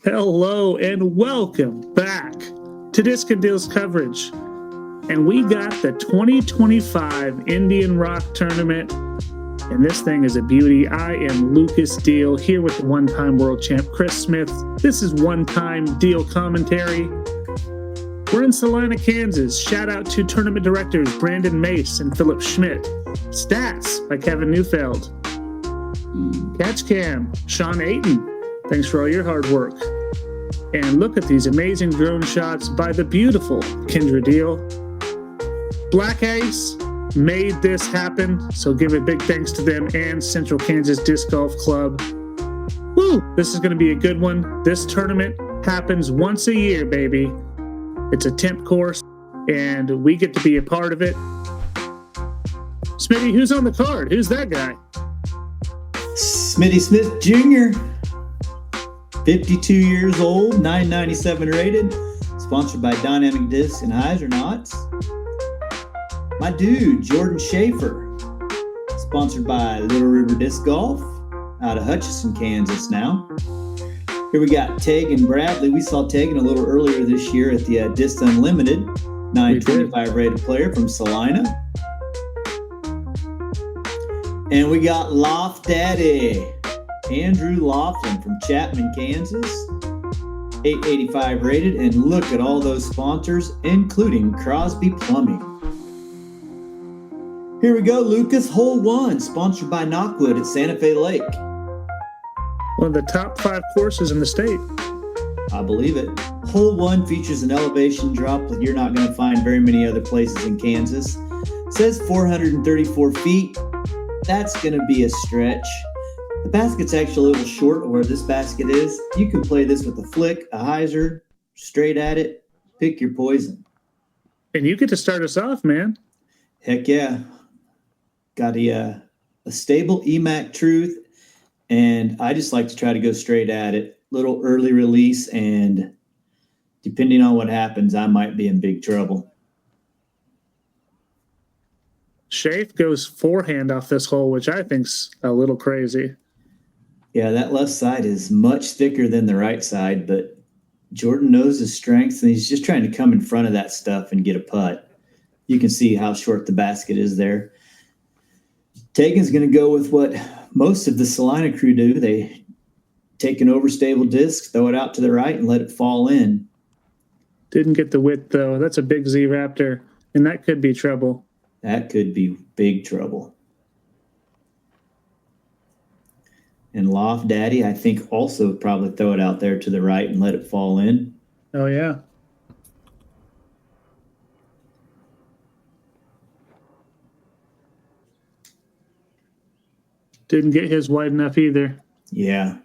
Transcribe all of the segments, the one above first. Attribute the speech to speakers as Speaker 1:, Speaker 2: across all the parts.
Speaker 1: Hello and welcome back to Discin Deals coverage. And we got the 2025 Indian Rock Tournament. And this thing is a beauty. I am Lucas Deal here with the one-time world champ Chris Smith. This is one-time Deal commentary. We're in Salina, Kansas. Shout out to tournament directors Brandon Mace and Philip Schmidt. Stats by Kevin Neufeld. Catch cam, Sean Aiton. Thanks for all your hard work. And look at these amazing drone shots by the beautiful Kendra Deal. Black Ice made this happen, so give a big thanks to them and Central Kansas Disc Golf Club. Woo! This is going to be a good one. This tournament happens once a year, baby. It's a temp course, and we get to be a part of it. Smitty, who's on the card? Who's that guy?
Speaker 2: Smitty Smith Jr., 52 years old, 997 rated, sponsored by Dynamic Discs and Knots. My dude, Jordan Shafer, sponsored by Little River Disc Golf out of Hutchinson, Kansas now. Here we got Taegan Bradley. We saw Taegan a little earlier this year at the Disc Unlimited, 925 rated player from Salina. And we got Loft Daddy, Andrew Laughlin from Chapman, Kansas, 885 rated. And look at all those sponsors, including Crosby Plumbing. Here we go, Lucas. Hole 1, sponsored by Knockwood at Santa Fe Lake.
Speaker 1: One of the top 5 courses in the state.
Speaker 2: I believe it. Hole 1 features an elevation drop that you're not going to find very many other places in Kansas. It says 434 feet. That's going to be a stretch. The basket's actually a little short where this basket is. You can play this with a flick, a hyzer, straight at it. Pick your poison.
Speaker 1: And you get to start us off, man.
Speaker 2: Heck yeah. Got a stable EMAC Truth, and I just like to try to go straight at it. Little early release, and depending on what happens, I might be in big trouble.
Speaker 1: Shafe goes forehand off this hole, which I think's a little crazy.
Speaker 2: Yeah, that left side is much thicker than the right side, but Jordan knows his strengths, and he's just trying to come in front of that stuff and get a putt. You can see how short the basket is there. Taegan's going to go with what most of the Salina crew do. They take an overstable disc, throw it out to the right, and let it fall in.
Speaker 1: Didn't get the width, though. That's a big Z-Raptor, and that could be trouble.
Speaker 2: That could be big trouble. And Loft Daddy, I think, also probably throw it out there to the right and let it fall in.
Speaker 1: Oh, yeah. Didn't get his wide enough either.
Speaker 2: Yeah.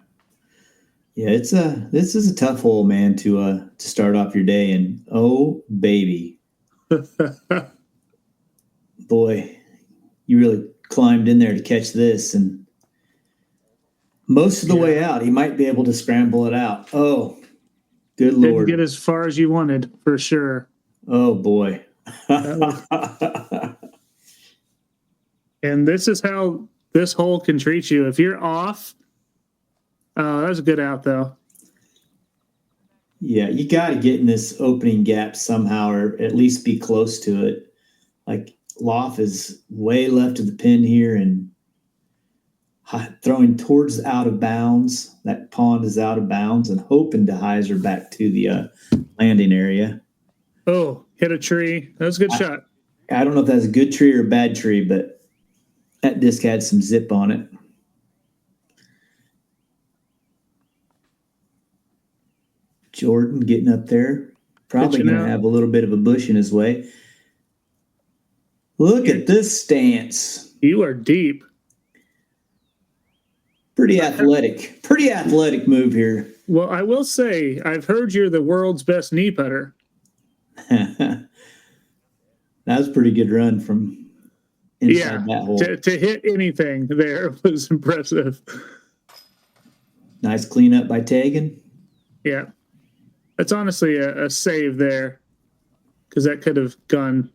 Speaker 2: Yeah, this is a tough hole, man, to start off your day. And, oh, baby. Boy, you really climbed in there to catch this. And most of the way out, he might be able to scramble it out. Oh, good Lord.
Speaker 1: Didn't get as far as you wanted, for sure.
Speaker 2: Oh, boy.
Speaker 1: And this is how this hole can treat you. If you're off, that was a good out, though.
Speaker 2: Yeah, you got to get in this opening gap somehow, or at least be close to it. Like, Loft is way left of the pin here and throwing towards out of bounds. That pond is out of bounds and hoping to hyzer back to the landing area.
Speaker 1: Oh, hit a tree. That was a good shot.
Speaker 2: I don't know if that's a good tree or a bad tree, but that disc had some zip on it. Jordan getting up there. Probably going to have a little bit of a bush in his way. Look at this stance.
Speaker 1: You are deep.
Speaker 2: Pretty athletic. Pretty athletic move here.
Speaker 1: Well, I will say, I've heard you're the world's best knee putter.
Speaker 2: That was a pretty good run from inside that hole.
Speaker 1: To hit anything there was impressive.
Speaker 2: Nice cleanup by Taegan.
Speaker 1: Yeah. That's honestly a save there, because that could have gone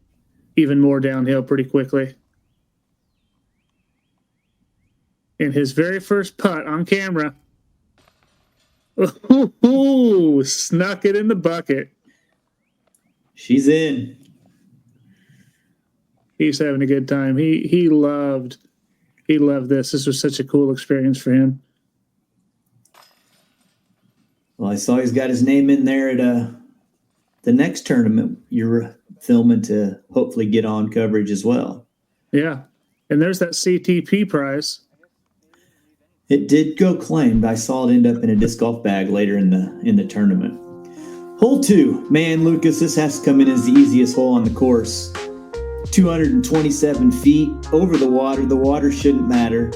Speaker 1: even more downhill pretty quickly. In his very first putt on camera. Ooh, snuck it in the bucket.
Speaker 2: She's in.
Speaker 1: He's having a good time. He loved this. This was such a cool experience for him.
Speaker 2: Well, I saw he's got his name in there at the next tournament you're filming to hopefully get on coverage as well.
Speaker 1: Yeah. And there's that CTP prize.
Speaker 2: It did go claimed. I saw it end up in a disc golf bag later in the tournament. Hole 2. Man, Lucas, this has to come in as the easiest hole on the course. 227 feet over the water. The water shouldn't matter.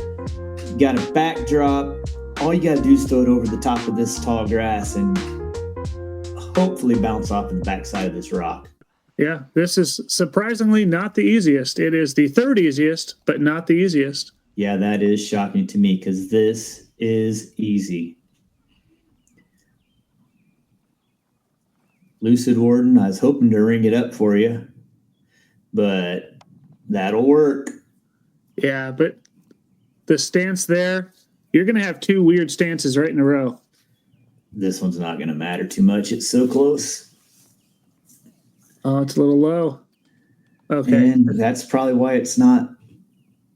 Speaker 2: You got a backdrop. All you got to do is throw it over the top of this tall grass and hopefully bounce off the backside of this rock.
Speaker 1: Yeah, this is surprisingly not the easiest. It is the third easiest, but not the easiest.
Speaker 2: Yeah, that is shocking to me because this is easy. Lucid Warden, I was hoping to ring it up for you, but that'll work.
Speaker 1: Yeah, but the stance there, you're going to have two weird stances right in a row.
Speaker 2: This one's not going to matter too much. It's so close.
Speaker 1: Oh, it's a little low. Okay.
Speaker 2: And that's probably why it's not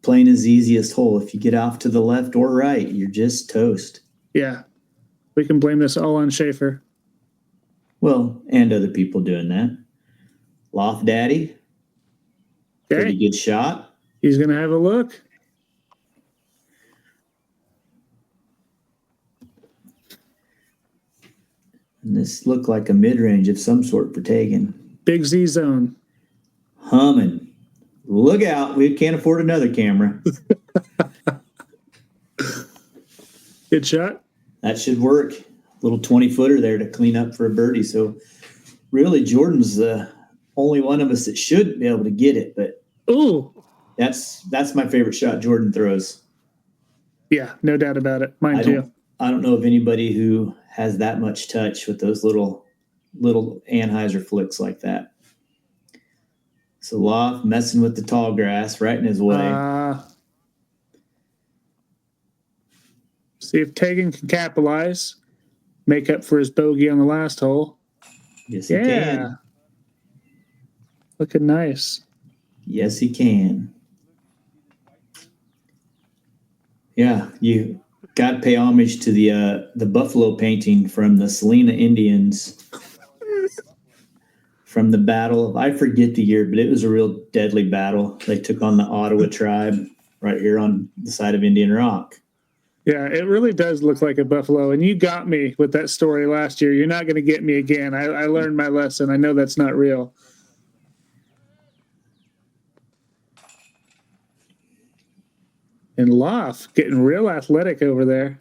Speaker 2: playing as the easiest hole. If you get off to the left or right, you're just toast.
Speaker 1: Yeah. We can blame this all on Shafer.
Speaker 2: Well, and other people doing that. Loft Daddy.
Speaker 1: Okay.
Speaker 2: Pretty good shot.
Speaker 1: He's going to have a look.
Speaker 2: And this looked like a mid-range of some sort for Taegan.
Speaker 1: Big Z zone.
Speaker 2: Humming. Look out. We can't afford another camera.
Speaker 1: Good shot.
Speaker 2: That should work. Little 20-footer there to clean up for a birdie. So really, Jordan's the only one of us that should be able to get it. But
Speaker 1: ooh,
Speaker 2: that's my favorite shot Jordan throws.
Speaker 1: Yeah, no doubt about it. Mine too.
Speaker 2: I don't know of anybody who has that much touch with those little Anheuser flicks like that. So Loft messing with the tall grass right in his way.
Speaker 1: See if Taegan can capitalize, make up for his bogey on the last hole.
Speaker 2: Yes, he can.
Speaker 1: Looking nice.
Speaker 2: Yes, he can. Yeah, you got to pay homage to the buffalo painting from the Salina Indians from the battle. I forget the year, but it was a real deadly battle. They took on the Ottawa tribe right here on the side of Indian Rock.
Speaker 1: Yeah, it really does look like a buffalo. And you got me with that story last year. You're not going to get me again. I learned my lesson. I know that's not real. And Loft getting real athletic over there.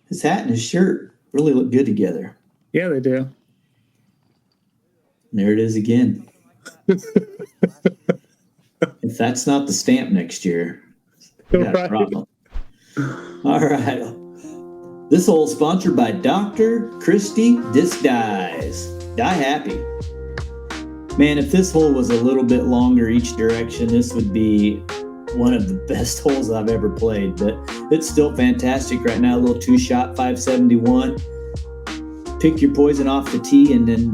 Speaker 2: His hat and his shirt really look good together.
Speaker 1: Yeah, they do.
Speaker 2: And there it is again. If that's not the stamp next year, we got a problem. All right. This hole is sponsored by Dr. Christie Disc Dies. Die happy. Man, if this hole was a little bit longer each direction, this would be one of the best holes I've ever played. But it's still fantastic right now. A little two-shot 571. Pick your poison off the tee and then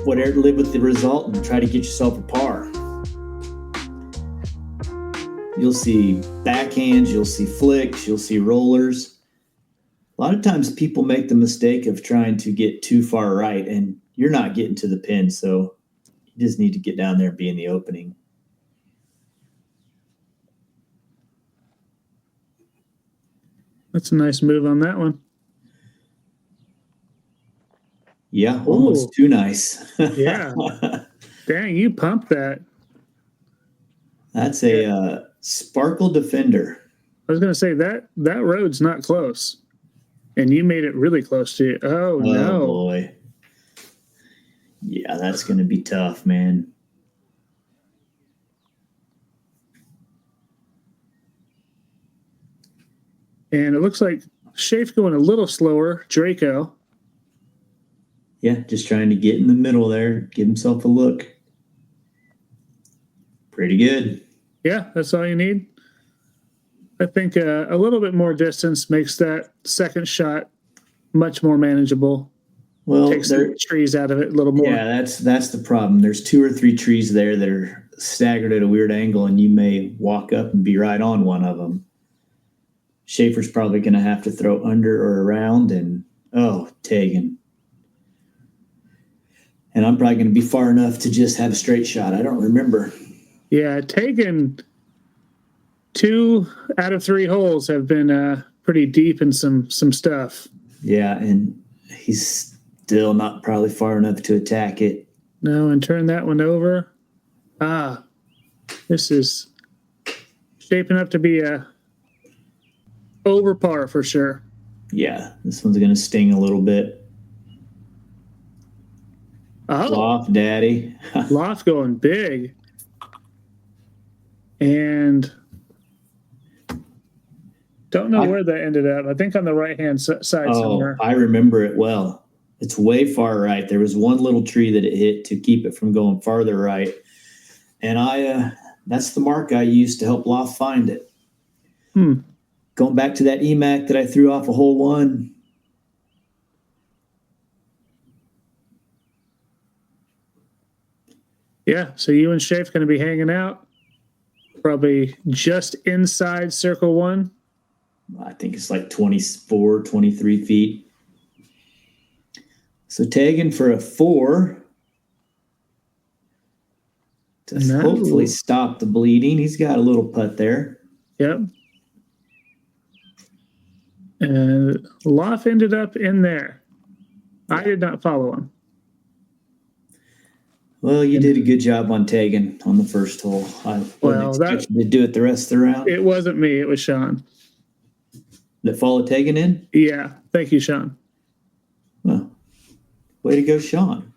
Speaker 2: whatever, live with the result and try to get yourself a par. You'll see backhands, you'll see flicks, you'll see rollers. A lot of times people make the mistake of trying to get too far right, and you're not getting to the pin, so you just need to get down there and be in the opening.
Speaker 1: That's a nice move on that one.
Speaker 2: Yeah, almost too nice.
Speaker 1: Yeah. Dang, you pumped that.
Speaker 2: That's a Sparkle Defender.
Speaker 1: I was going to say that road's not close. And you made it really close to you. Oh, no.
Speaker 2: Boy. Yeah, that's going to be tough, man.
Speaker 1: And it looks like Shafe going a little slower. Draco.
Speaker 2: Yeah, just trying to get in the middle there, give himself a look. Pretty good.
Speaker 1: Yeah, that's all you need. I think a little bit more distance makes that second shot much more manageable.
Speaker 2: Well,
Speaker 1: takes the trees out of it a little more.
Speaker 2: Yeah, that's the problem. There's 2 or 3 trees there that are staggered at a weird angle, and you may walk up and be right on one of them. Shafer's probably going to have to throw under or around, and Taegan. And I'm probably going to be far enough to just have a straight shot. I don't remember.
Speaker 1: Yeah, Taegan, 2 out of 3 holes have been pretty deep in some stuff.
Speaker 2: Yeah, and he's still not probably far enough to attack it.
Speaker 1: No, and turn that one over. This is shaping up to be a over par for sure.
Speaker 2: Yeah, this one's going to sting a little bit. Loft, daddy.
Speaker 1: Loft going big. And don't know where that ended up. I think on the right-hand side somewhere.
Speaker 2: I remember it well. It's way far right. There was one little tree that it hit to keep it from going farther right. And that's the mark I used to help Loft find it. Going back to that EMAC that I threw off a hole 1.
Speaker 1: Yeah, so you and Shafe going to be hanging out. Probably just inside circle 1.
Speaker 2: I think it's like 24, 23 feet. So Taegan for a 4 to hopefully stop the bleeding. He's got a little putt there.
Speaker 1: Yep. And Loft ended up in there. I did not follow him.
Speaker 2: Well, you did a good job on Taegan on the first hole. I wouldn't expect you to do it the rest of the round.
Speaker 1: It wasn't me. It was Sean.
Speaker 2: That followed Taegan in?
Speaker 1: Yeah. Thank you, Sean.
Speaker 2: Well, way to go, Sean.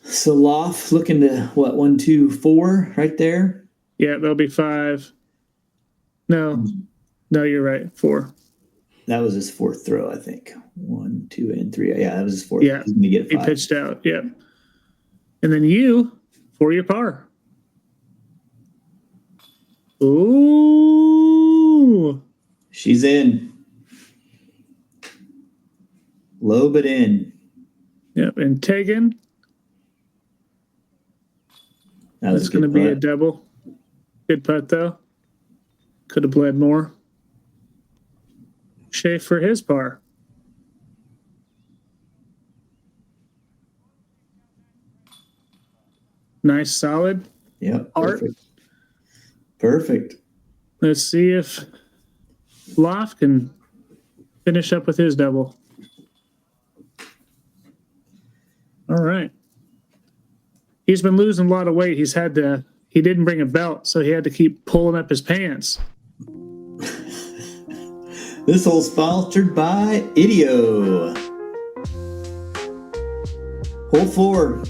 Speaker 2: So Loft looking to, 1, 2, 4 right there?
Speaker 1: Yeah, there'll be 5. No, you're right. 4.
Speaker 2: That was his 4th throw, I think. 1, 2, and 3. Yeah, that was his 4th.
Speaker 1: Yeah,
Speaker 2: he's going to get a 5.
Speaker 1: He pitched out. Yep. And then you for your par. Ooh.
Speaker 2: She's in. Low but in.
Speaker 1: Yep, and Taegan. That's going to be a double. Good putt, though. Could have bled more. Shafe for his par. Nice, solid.
Speaker 2: Yep.
Speaker 1: Art.
Speaker 2: Perfect.
Speaker 1: Let's see if Loft can finish up with his double. All right. He's been losing a lot of weight. He didn't bring a belt, so he had to keep pulling up his pants.
Speaker 2: This hole's sponsored by Idio. Hole 4.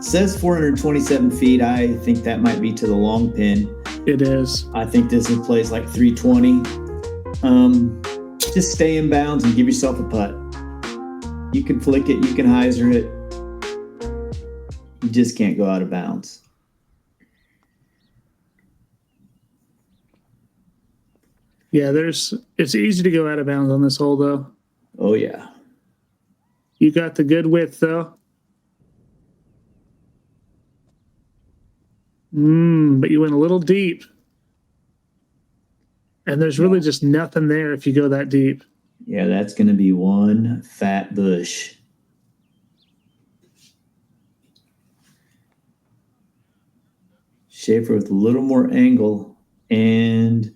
Speaker 2: Says 427 feet. I think that might be to the long pin.
Speaker 1: It is.
Speaker 2: I think this one plays like 320. Just stay in bounds and give yourself a putt. You can flick it. You can hyzer it. You just can't go out of bounds.
Speaker 1: Yeah, it's easy to go out of bounds on this hole, though.
Speaker 2: Oh, yeah.
Speaker 1: You got the good width, though. But you went a little deep. And there's really just nothing there if you go that deep.
Speaker 2: Yeah, that's going to be one fat bush. Shafer with a little more angle and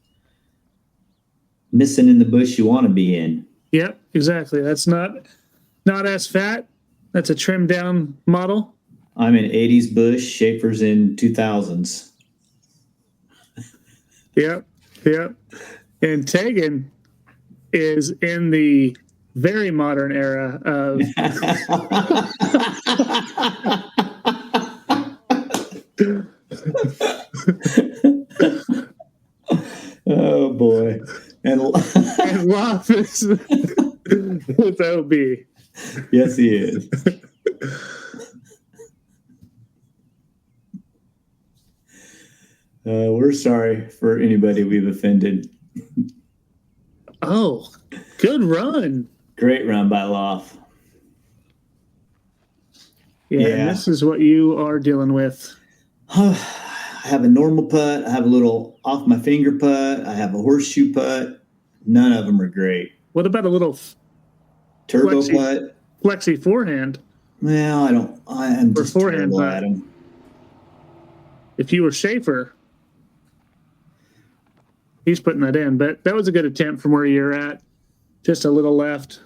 Speaker 2: missing in the bush you want to be in.
Speaker 1: Yep, exactly. That's not as fat. That's a trimmed down model.
Speaker 2: I'm in 80s bush. Shafer's in 2000s.
Speaker 1: Yep. And Taegan is in the very modern era of
Speaker 2: oh boy. And
Speaker 1: Loft is with OB.
Speaker 2: Yes, he is. We're sorry for anybody we've offended.
Speaker 1: Oh, good run.
Speaker 2: Great run by Lough.
Speaker 1: Yeah, and this is what you are dealing with.
Speaker 2: I have a normal putt. I have a little off my finger putt. I have a horseshoe putt. None of them are great.
Speaker 1: What about a little
Speaker 2: turbo putt?
Speaker 1: Flexi forehand.
Speaker 2: Well, I'm just
Speaker 1: forehand
Speaker 2: terrible
Speaker 1: putt.
Speaker 2: at them.
Speaker 1: If you were Shafer, he's putting that in. But that was a good attempt from where you're at. Just a little left.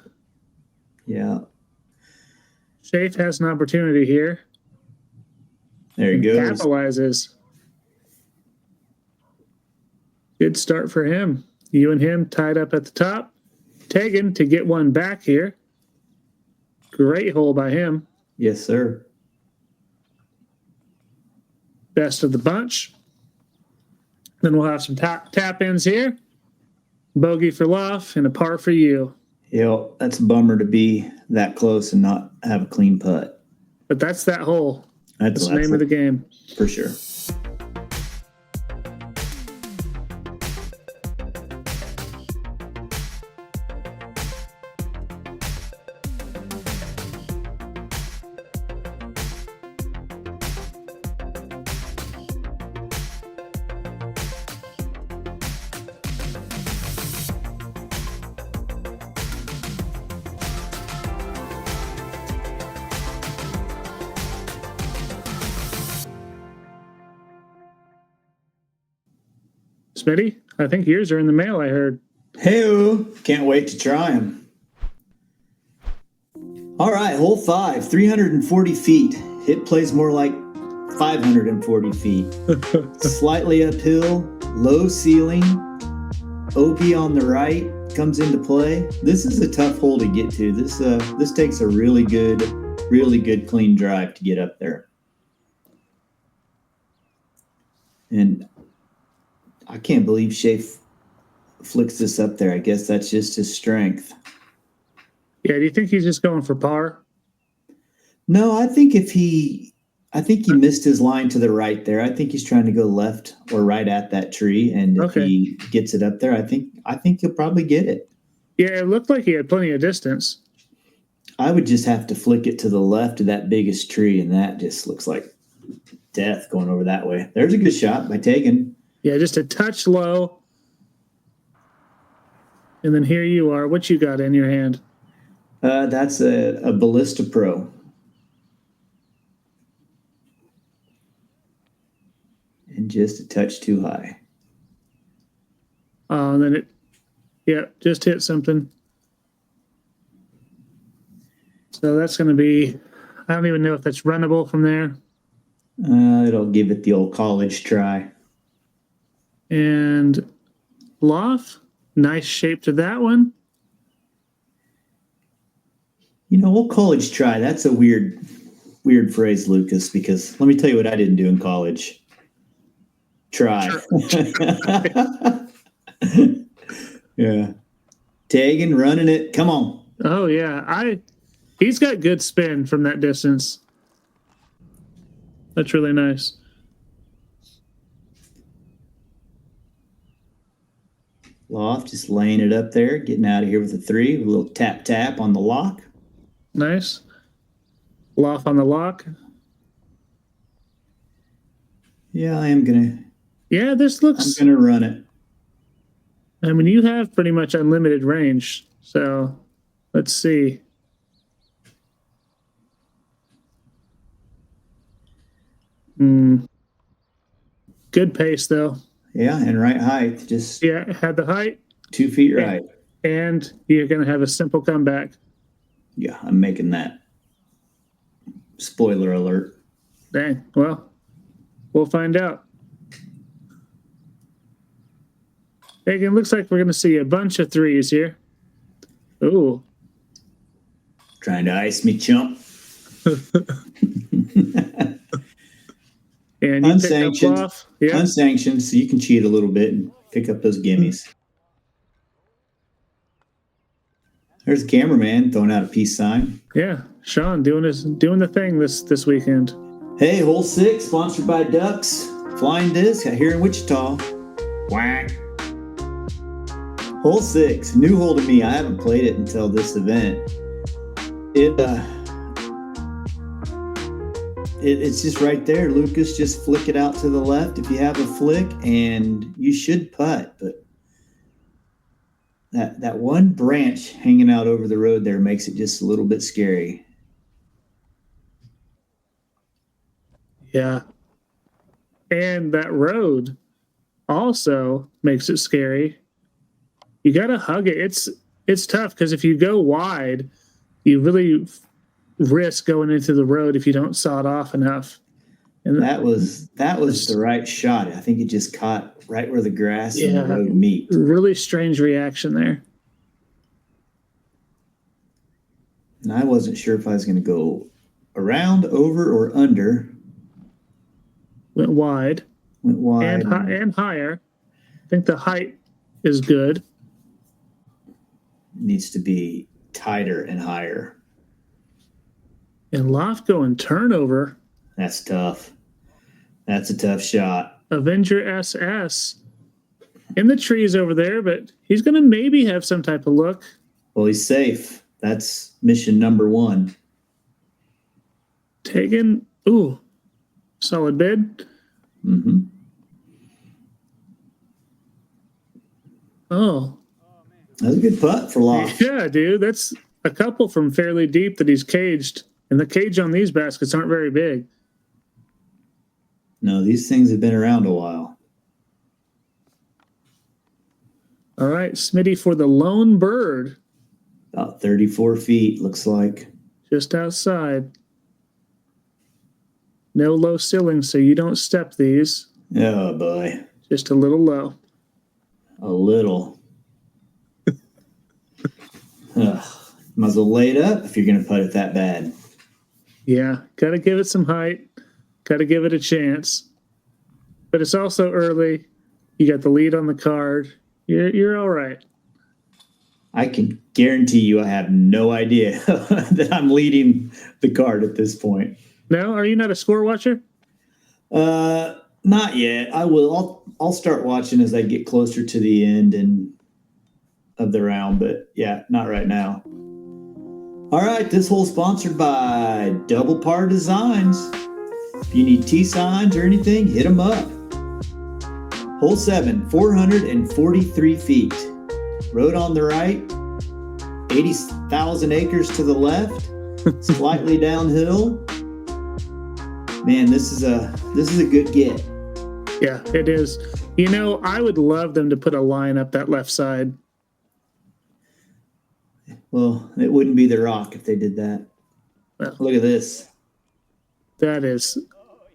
Speaker 2: Yeah.
Speaker 1: Shafe has an opportunity here.
Speaker 2: There he goes.
Speaker 1: Capitalizes. Good start for him. You and him tied up at the top. Taegan to get one back here. Great hole by him.
Speaker 2: Yes, sir.
Speaker 1: Best of the bunch. Then we'll have some tap ins here. Bogey for Lough and a par for you.
Speaker 2: Yeah, that's a bummer to be that close and not have a clean putt.
Speaker 1: But that's that hole. That's the name of the game.
Speaker 2: For sure.
Speaker 1: Smitty, I think yours are in the mail, I heard.
Speaker 2: Hey-o. Can't wait to try them. All right, hole 5, 340 feet. Hit plays more like 540 feet. Slightly uphill, low ceiling. OB on the right comes into play. This is a tough hole to get to. This takes a really good clean drive to get up there. And I can't believe Shafe flicks this up there. I guess that's just his strength.
Speaker 1: Yeah, do you think he's just going for par?
Speaker 2: No, I think he missed his line to the right there. I think he's trying to go left or right at that tree, and if he gets it up there, I think he'll probably get it.
Speaker 1: Yeah, it looked like he had plenty of distance.
Speaker 2: I would just have to flick it to the left of that biggest tree, and that just looks like death going over that way. There's a good shot by Taegan.
Speaker 1: Yeah, just a touch low. And then here you are. What you got in your hand?
Speaker 2: That's a Ballista Pro. And just a touch too high.
Speaker 1: Oh, and then just hit something. So that's going to be, I don't even know if that's runnable from there.
Speaker 2: It'll give it the old college try.
Speaker 1: And Lough, nice shape to that one.
Speaker 2: Old college try. That's a weird phrase, Lucas, because let me tell you what I didn't do in college. Try. Yeah. Taegan running it. Come on.
Speaker 1: Oh, yeah. He's got good spin from that distance. That's really nice.
Speaker 2: Lough just laying it up there, getting out of here with a 3, with a little tap on the lock.
Speaker 1: Nice. Lough on the lock.
Speaker 2: Yeah, I am gonna.
Speaker 1: Yeah, this looks.
Speaker 2: I'm gonna run it.
Speaker 1: I mean, you have pretty much unlimited range. So, let's see. Good pace, though.
Speaker 2: Yeah, and right height. Just
Speaker 1: had the height.
Speaker 2: 2 feet right.
Speaker 1: And you're going to have a simple comeback.
Speaker 2: Yeah, I'm making that. Spoiler alert.
Speaker 1: Dang. Well, we'll find out. Taegan, looks like we're going to see a bunch of 3s here. Ooh.
Speaker 2: Trying to ice me, chump.
Speaker 1: And you
Speaker 2: unsanctioned.
Speaker 1: Yeah.
Speaker 2: Unsanctioned, so you can cheat a little bit and pick up those gimmies. There's the cameraman throwing out a peace sign.
Speaker 1: Yeah, Sean doing the thing this weekend.
Speaker 2: Hey, hole 6, sponsored by Ducks. Flying disc here in Wichita. Whack. Hole 6, new hole to me. I haven't played it until this event. It's just right there, Lucas. Just flick it out to the left if you have a flick, and you should putt. But that one branch hanging out over the road there makes it just a little bit scary.
Speaker 1: Yeah. And that road also makes it scary. You got to hug it. It's tough because if you go wide, you really risk going into the road if you don't saw it off enough. And
Speaker 2: that was the right shot. I think it just caught right where the grass and the road meet.
Speaker 1: Really strange reaction there.
Speaker 2: And I wasn't sure if I was going to go around, over, or under.
Speaker 1: Went wide. And higher. I think the height is good.
Speaker 2: Needs to be tighter and higher.
Speaker 1: And Loft going turnover.
Speaker 2: That's tough. That's a tough shot.
Speaker 1: Avenger SS in the trees over there, but he's going to maybe have some type of look.
Speaker 2: Well, he's safe. That's mission number 1.
Speaker 1: Taegan, solid bid.
Speaker 2: Mm-hmm.
Speaker 1: Oh.
Speaker 2: That's a good putt for Loft.
Speaker 1: Yeah, dude. That's a couple from fairly deep that he's caged. And the cage on these baskets aren't very big.
Speaker 2: No, these things have been around a while.
Speaker 1: All right, Smitty for the lone bird.
Speaker 2: About 34 feet, looks like.
Speaker 1: Just outside. No low ceiling, so you don't step these.
Speaker 2: Oh, boy.
Speaker 1: Just a little low.
Speaker 2: A little. Might as well lay it up if you're going to putt it that bad.
Speaker 1: Yeah, got to give it some height. Got to give it a chance. But it's also early. You got the lead on the card. You're all right.
Speaker 2: I can guarantee you I have no idea that I'm leading the card at this point.
Speaker 1: No? Are you not a score watcher?
Speaker 2: Not yet. I will. I'll start watching as I get closer to the end of the round, but yeah, not right now. All right, this hole sponsored by Double Par Designs. If you need T-signs or anything, hit them up. Hole 7, 443 feet. Road on the right, 80,000 acres to the left, slightly downhill. Man, this is a good get.
Speaker 1: Yeah, it is. You know, I would love them to put a line up that left side.
Speaker 2: Well, it wouldn't be the Rock if they did that. Well, look at this.
Speaker 1: That is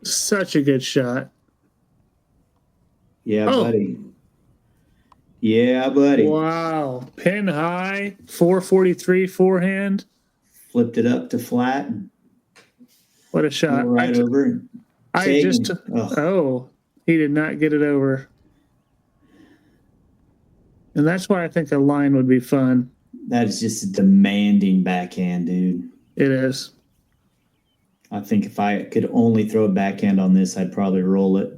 Speaker 1: such a good shot.
Speaker 2: Yeah, buddy. Yeah, buddy.
Speaker 1: Wow. Pin high, 443 forehand.
Speaker 2: Flipped it up to flat.
Speaker 1: What a shot.
Speaker 2: Right over.
Speaker 1: He did not get it over. And that's why I think a line would be fun.
Speaker 2: That is just a demanding backhand, dude.
Speaker 1: It is.
Speaker 2: I think if I could only throw a backhand on this, I'd probably roll it.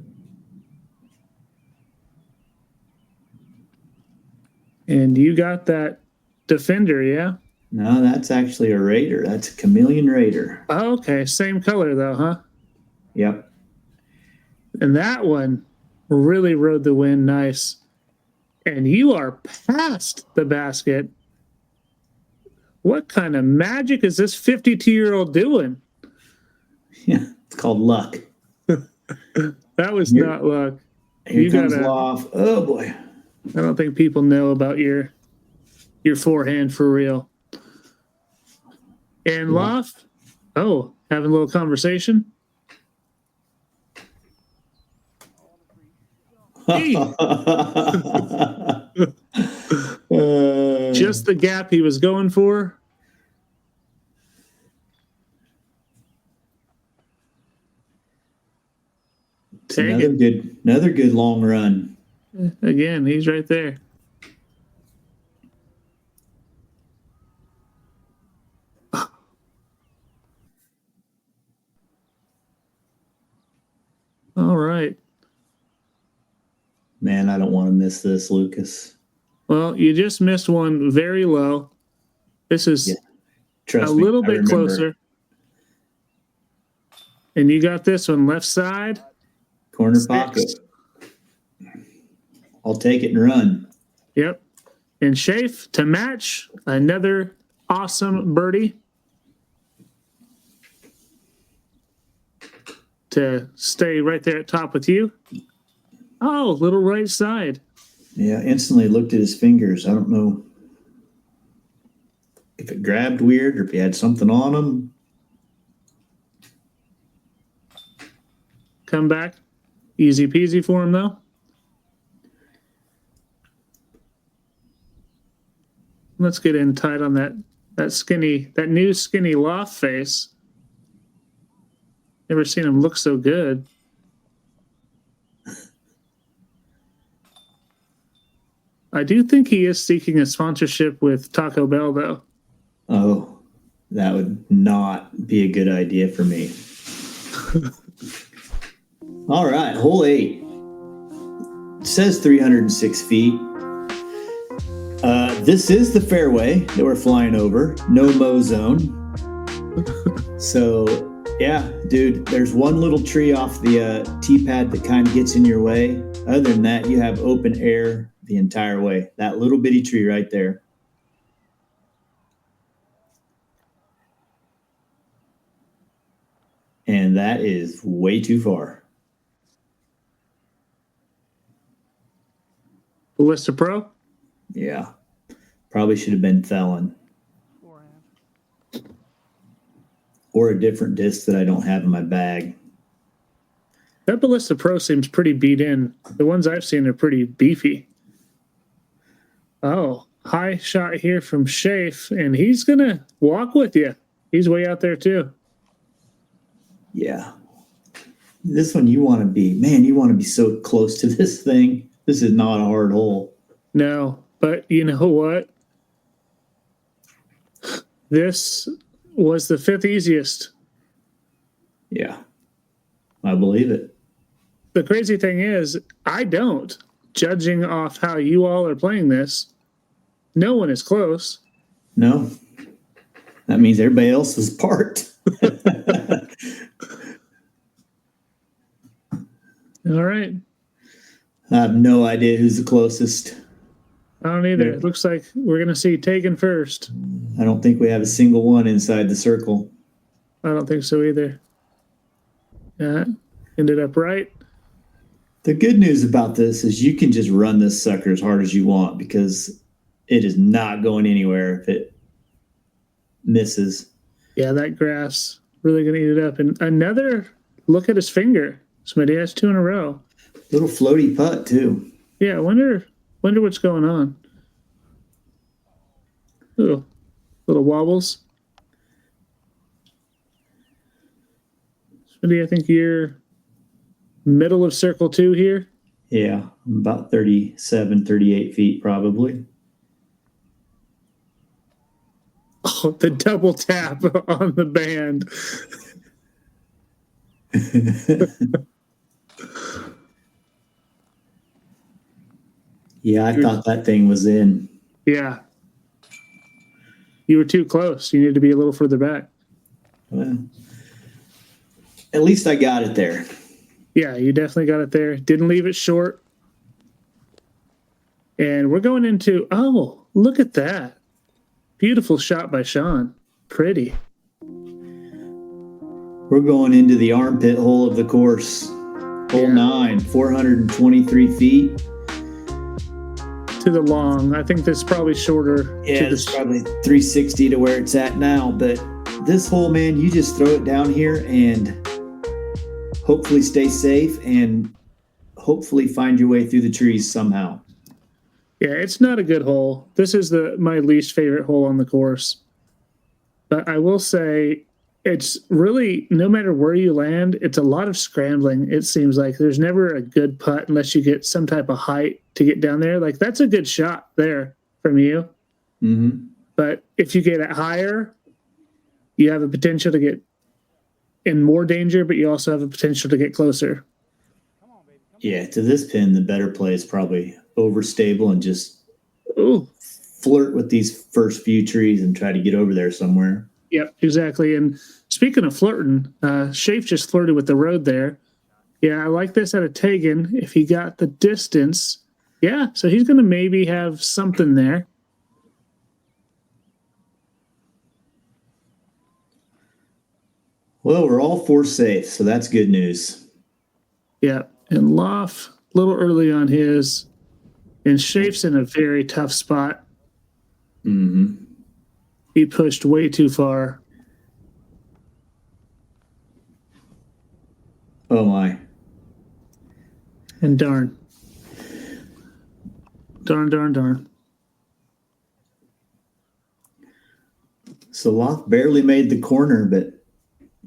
Speaker 1: And you got that Defender, yeah?
Speaker 2: No, that's actually a Raider. That's a Chameleon Raider.
Speaker 1: Oh, okay. Same color, though, huh?
Speaker 2: Yep.
Speaker 1: And that one really rode the wind nice. And you are past the basket. What kind of magic is this 52-year-old doing?
Speaker 2: Yeah, it's called luck.
Speaker 1: That was not luck.
Speaker 2: Here comes Loft. Oh, boy.
Speaker 1: I don't think people know about your forehand for real. And Loft, having a little conversation. Hey. Just the gap he was going for.
Speaker 2: Another good long run.
Speaker 1: Again, he's right there. All right.
Speaker 2: Man, I don't want to miss this, Lucas.
Speaker 1: Well, you just missed one very low. This is
Speaker 2: Trust
Speaker 1: a
Speaker 2: me,
Speaker 1: little
Speaker 2: I
Speaker 1: bit
Speaker 2: remember.
Speaker 1: closer. And you got this one left side.
Speaker 2: Corner
Speaker 1: 6.
Speaker 2: pocket. I'll take it and run.
Speaker 1: Yep. And Shafe to match, another awesome birdie to stay right there at top with you. Oh, little right side.
Speaker 2: Yeah, instantly looked at his fingers. I don't know if it grabbed weird or if he had something on him.
Speaker 1: Come back. Easy peasy for him, though. Let's get in tight on that new skinny loft face. Never seen him look so good. I do think he is seeking a sponsorship with Taco Bell, though.
Speaker 2: Oh, that would not be a good idea for me. All right, hole 8. It says 306 feet. This is the fairway that we're flying over. No mow zone. So, yeah, dude, there's one little tree off the tee pad that kind of gets in your way. Other than that, you have open air the entire way. That little bitty tree right there. And that is way too far.
Speaker 1: Ballista Pro?
Speaker 2: Yeah. Probably should have been Felon. Or a different disc that I don't have in my bag.
Speaker 1: That Ballista Pro seems pretty beat in. The ones I've seen are pretty beefy. Oh, high shot here from Shafe, and he's going to walk with you. He's way out there, too.
Speaker 2: Yeah. This one you want to be so close to this thing. This is not a hard hole.
Speaker 1: No, but you know what? This was the 5th easiest.
Speaker 2: Yeah, I believe it.
Speaker 1: The crazy thing is, I don't. Judging off how you all are playing this, no one is close.
Speaker 2: No. That means everybody else is parked.
Speaker 1: All right.
Speaker 2: I have no idea who's the closest.
Speaker 1: I don't either.
Speaker 2: Yeah.
Speaker 1: It looks like we're going to see Taegan first.
Speaker 2: I don't think we have a single one inside the circle.
Speaker 1: I don't think so either. Ended up right.
Speaker 2: The good news about this is you can just run this sucker as hard as you want because it is not going anywhere if it misses.
Speaker 1: Yeah, that grass really going to eat it up. And another look at his finger. Smitty has 2 in a row.
Speaker 2: Little floaty putt, too.
Speaker 1: Yeah, I wonder what's going on. Ooh, little wobbles. Smitty, I think you're middle of circle 2 here.
Speaker 2: Yeah, about 37, 38 feet probably.
Speaker 1: Oh, the double tap on the band.
Speaker 2: Yeah, I thought that thing was in.
Speaker 1: Yeah. You were too close. You needed to be a little further back.
Speaker 2: Well, at least I got it there.
Speaker 1: Yeah, you definitely got it there. Didn't leave it short. And we're going into, oh, look at that. Beautiful shot by Sean. Pretty.
Speaker 2: We're going into the armpit hole of the course. Hole 9, 423 feet.
Speaker 1: To the long. I think this is probably shorter.
Speaker 2: Yeah, it's probably 360 to where it's at now. But this hole, man, you just throw it down here and hopefully stay safe and hopefully find your way through the trees somehow.
Speaker 1: Yeah, it's not a good hole. This is my least favorite hole on the course. But I will say it's really, no matter where you land, it's a lot of scrambling. It seems like there's never a good putt unless you get some type of height to get down there. Like, that's a good shot there from you.
Speaker 2: Mm-hmm.
Speaker 1: But if you get it higher, you have a potential to get in more danger, but you also have a potential to get closer.
Speaker 2: Yeah, to this pin, the better play is probably overstable and just
Speaker 1: Ooh.
Speaker 2: flirt with these first few trees and try to get over there somewhere.
Speaker 1: Yep, exactly. And speaking of flirting, Shafe just flirted with the road there. Yeah, I like this out of Taegan. If he got the distance, yeah, so he's going to maybe have something there.
Speaker 2: Well, we're all four safe, so that's good news.
Speaker 1: Yeah, and Loff, a little early on his, and Shafe's in a very tough spot.
Speaker 2: Mm-hmm.
Speaker 1: He pushed way too far.
Speaker 2: Oh, my.
Speaker 1: And darn. Darn.
Speaker 2: So Loft barely made the corner, but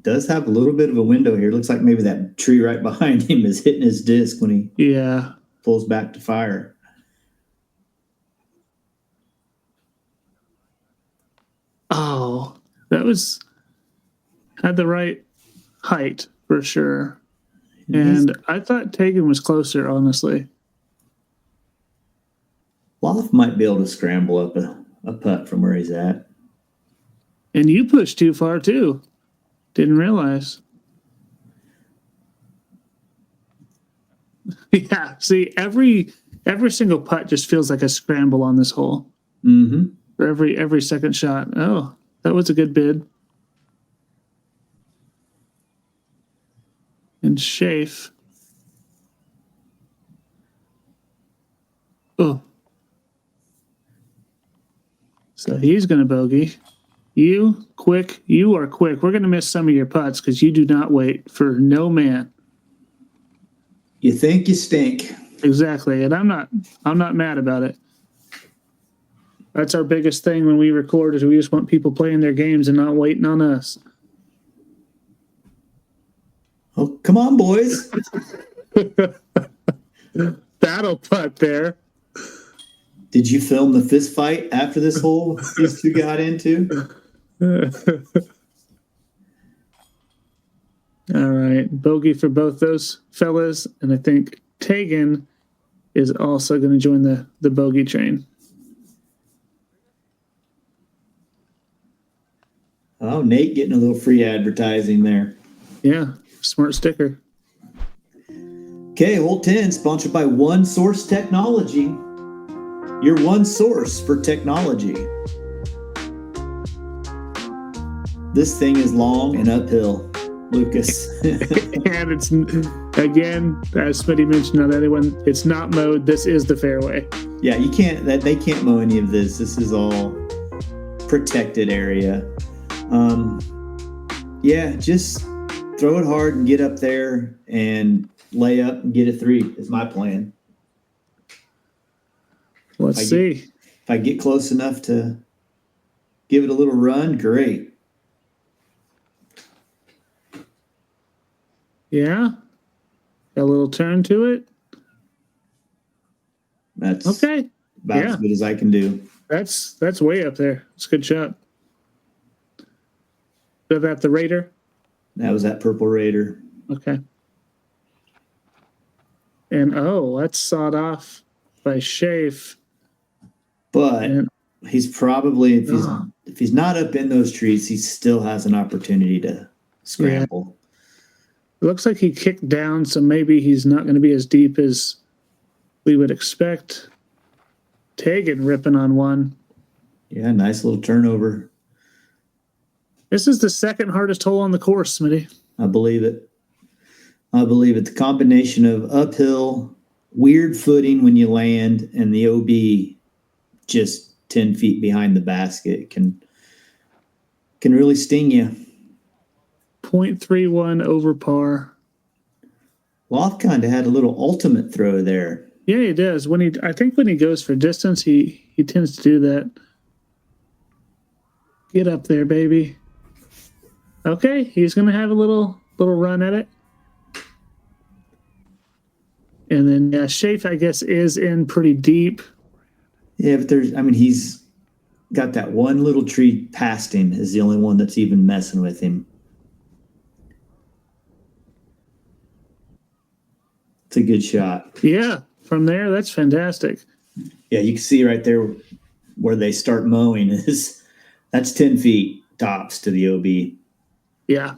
Speaker 2: does have a little bit of a window here. Looks like maybe that tree right behind him is hitting his disc when he pulls back to fire.
Speaker 1: Oh, that had the right height for sure. And I thought Taegan was closer, honestly.
Speaker 2: Loft might be able to scramble up a putt from where he's at.
Speaker 1: And you pushed too far, too. Didn't realize. Yeah, see, every single putt just feels like a scramble on this hole.
Speaker 2: Mm-hmm.
Speaker 1: For every second shot. Oh, that was a good bid. And Shafe. Oh. So he's going to bogey. You are quick. We're going to miss some of your putts because you do not wait for no man.
Speaker 2: You think you stink.
Speaker 1: Exactly. And I'm not mad about it. That's our biggest thing when we record is we just want people playing their games and not waiting on us.
Speaker 2: Oh, come on, boys.
Speaker 1: Battle putt there.
Speaker 2: Did you film the fist fight after this hole these two got into?
Speaker 1: All right. Bogey for both those fellas. And I think Taegan is also going to join the bogey train.
Speaker 2: Oh, Nate getting a little free advertising there.
Speaker 1: Yeah. Smart sticker.
Speaker 2: Okay, hole 10, sponsored by One Source Technology. Your one source for technology. This thing is long and uphill, Lucas.
Speaker 1: And it's, again, as Smitty mentioned on the other one, it's not mowed. This is the fairway.
Speaker 2: Yeah, they can't mow any of this. This is all protected area. Yeah, just throw it hard and get up there and lay up and get a 3 is my plan.
Speaker 1: Let's see.
Speaker 2: If I get close enough to give it a little run, great.
Speaker 1: Yeah. Got a little turn to it.
Speaker 2: That's
Speaker 1: okay.
Speaker 2: About as good as I can do.
Speaker 1: That's way up there. It's a good shot. Is that the Raider?
Speaker 2: That was that purple Raider.
Speaker 1: Okay. And that's sawed off by Shafe.
Speaker 2: But he's probably if he's not up in those trees, he still has an opportunity to scramble.
Speaker 1: Yeah. It looks like he kicked down, so maybe he's not going to be as deep as we would expect. Taegan ripping on one.
Speaker 2: Yeah, nice little turnover.
Speaker 1: This is the second hardest hole on the course, Smitty.
Speaker 2: I believe it. The combination of uphill, weird footing when you land, and the OB just 10 feet behind the basket can really sting you.
Speaker 1: 0.31 over par.
Speaker 2: Loft kind of had a little ultimate throw there.
Speaker 1: Yeah, he does. I think when he goes for distance, he tends to do that. Get up there, baby. Okay, he's going to have a little run at it. And then Shafe, I guess, is in pretty deep.
Speaker 2: Yeah, but he's got that one little tree past him is the only one that's even messing with him. It's a good shot.
Speaker 1: Yeah, from there, that's fantastic.
Speaker 2: Yeah, you can see right there where they start mowing that's 10 feet tops to the OB.
Speaker 1: Yeah.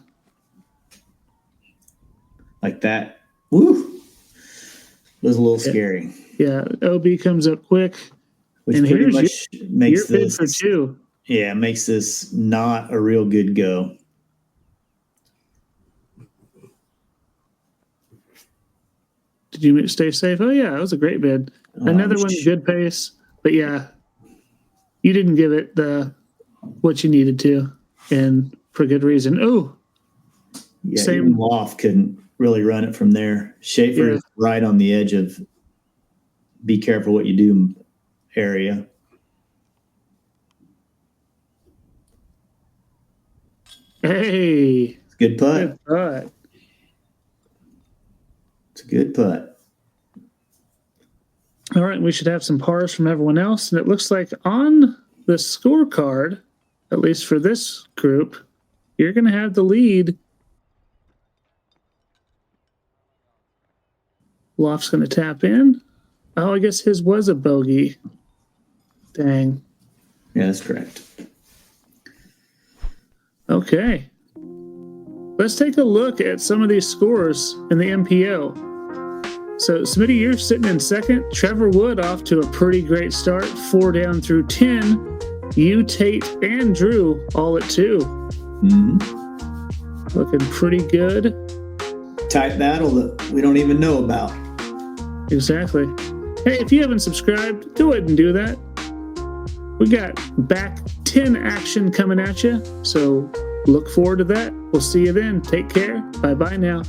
Speaker 2: Like that. Woo! Was a little scary.
Speaker 1: Yeah, OB comes up quick.
Speaker 2: Which
Speaker 1: and
Speaker 2: pretty much makes this
Speaker 1: for 2.
Speaker 2: Yeah, makes this not a real good go.
Speaker 1: Did you stay safe? Oh, yeah, that was a great bid. Another one, good pace. But, yeah, you didn't give it what you needed to, and for good reason. Oh,
Speaker 2: yeah, even Loft couldn't really run it from there. Shafer is right on the edge of be careful what you do area.
Speaker 1: Hey.
Speaker 2: Good putt.
Speaker 1: Good putt.
Speaker 2: It's a good putt.
Speaker 1: All right, we should have some pars from everyone else. And it looks like on the scorecard, at least for this group, you're going to have the lead. Loft's going to tap in. Oh, I guess his was a bogey. Dang.
Speaker 2: Yeah, that's correct.
Speaker 1: Okay. Let's take a look at some of these scores in the MPO. So, Smitty, you're sitting in second. Trevor Wood off to a pretty great start. 4 down through 10. You, Tate, and Drew all at 2.
Speaker 2: Mm-hmm.
Speaker 1: Looking pretty good.
Speaker 2: Tight battle that we don't even know about.
Speaker 1: Exactly. Hey, if you haven't subscribed, go ahead and do that. We got back 10 action coming at you, so look forward to that. We'll see you then. Take care. Bye-bye now.